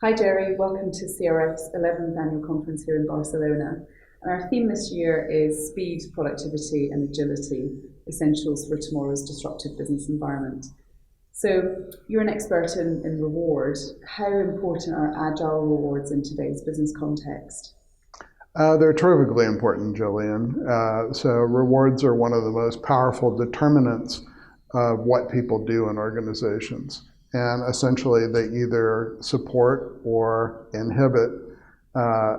Hi Gerry, welcome to CRF's 11th annual conference here in Barcelona. And our theme this year is speed, productivity and agility, essentials for tomorrow's disruptive business environment. So you're an expert in reward. How important are agile rewards in today's business context? They're terrifically important, Gillian. So rewards are one of the most powerful determinants of what people do in organizations. And essentially, they either support or inhibit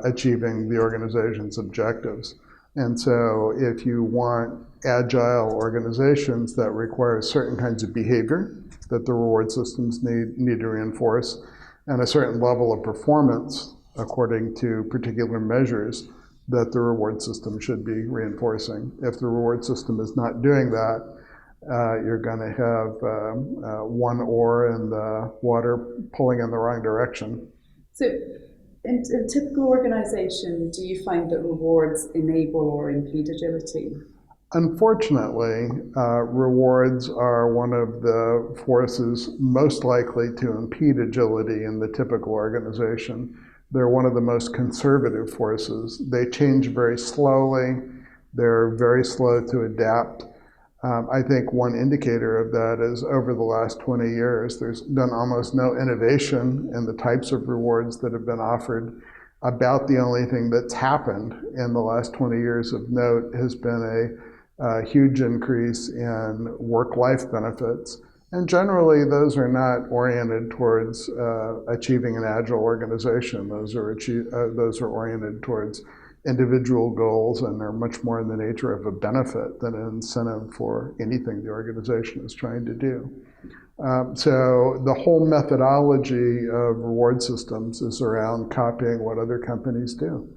achieving the organization's objectives. And so if you want agile organizations that require certain kinds of behavior that the reward systems need to reinforce, and a certain level of performance according to particular measures that the reward system should be reinforcing. If the reward system is not doing that, you're going to have one oar in the water pulling in the wrong direction. So in a typical organization, do you find that rewards enable or impede agility? Unfortunately, rewards are one of the forces most likely to impede agility in the typical organization. They're one of the most conservative forces. They change very slowly. They're very slow to adapt. I think one indicator of that is over the last 20 years, there's been almost no innovation in the types of rewards that have been offered. About the only thing that's happened in the last 20 years of note has been a huge increase in work-life benefits. And generally, those are not oriented towards achieving an agile organization. Those are oriented towards individual goals, and they're much more in the nature of a benefit than an incentive for anything the organization is trying to do. So the whole methodology of reward systems is around copying what other companies do.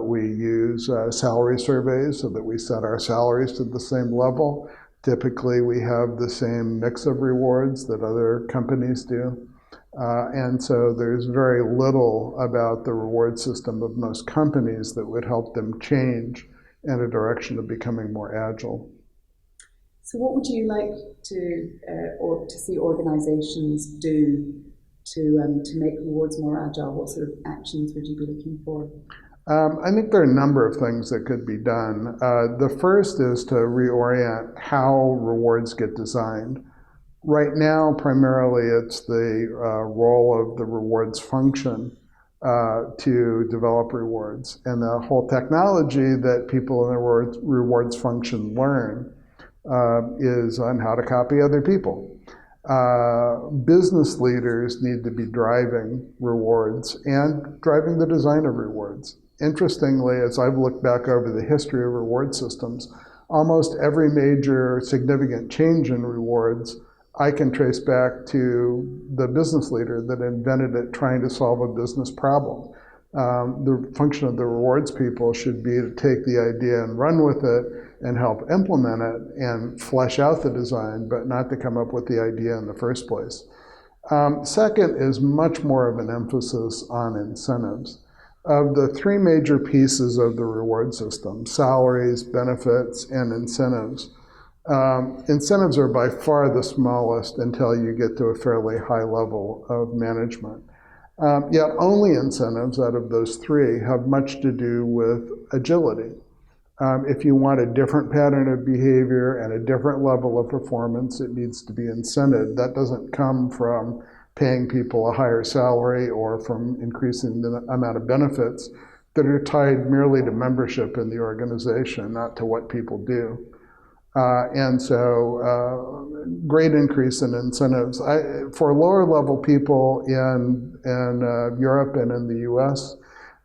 We use salary surveys so that we set our salaries to the same level. Typically, we have the same mix of rewards that other companies do. And so there's very little about the reward system of most companies that would help them change in a direction of becoming more agile. So what would you like to see organizations do to make rewards more agile? What sort of actions would you be looking for? I think there are a number of things that could be done. The first is to reorient how rewards get designed. Right now, primarily, it's the role of the rewards function to develop rewards. And the whole technology that people in the rewards function learn is on how to copy other people. Business leaders need to be driving rewards and driving the design of rewards. Interestingly, as I've looked back over the history of reward systems, almost every major significant change in rewards I can trace back to the business leader that invented it trying to solve a business problem. The function of the rewards people should be to take the idea and run with it and help implement it and flesh out the design, but not to come up with the idea in the first place. Second is much more of an emphasis on incentives. Of the three major pieces of the reward system, salaries, benefits, and incentives, incentives are by far the smallest until you get to a fairly high level of management. Yet only incentives out of those three have much to do with agility. If you want a different pattern of behavior and a different level of performance, it needs to be incented. That doesn't come from paying people a higher salary or from increasing the amount of benefits that are tied merely to membership in the organization, not to what people do. And so great increase in incentives. For lower level people in Europe and in the US,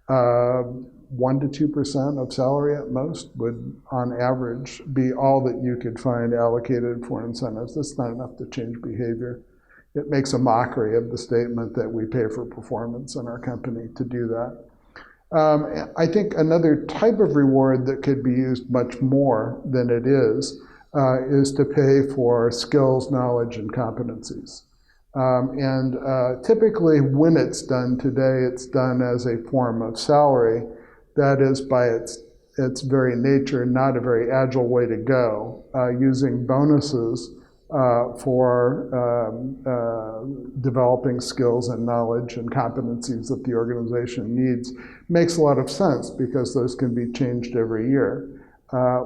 1% to 2% of salary at most would, on average, be all that you could find allocated for incentives. That's not enough to change behavior. It makes a mockery of the statement that we pay for performance in our company to do that. I think another type of reward that could be used much more than it is to pay for skills, knowledge, and competencies. Typically, when it's done today, it's done as a form of salary. That is, by its very nature, not a very agile way to go, using bonuses for developing skills and knowledge and competencies that the organization needs makes a lot of sense, because those can be changed every year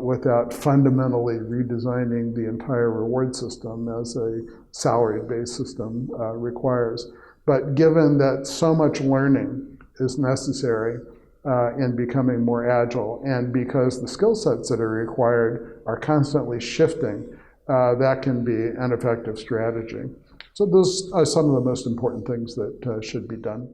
without fundamentally redesigning the entire reward system as a salary-based system requires. But given that so much learning is necessary in becoming more agile, and because the skill sets that are required are constantly shifting, that can be an effective strategy. So those are some of the most important things that should be done.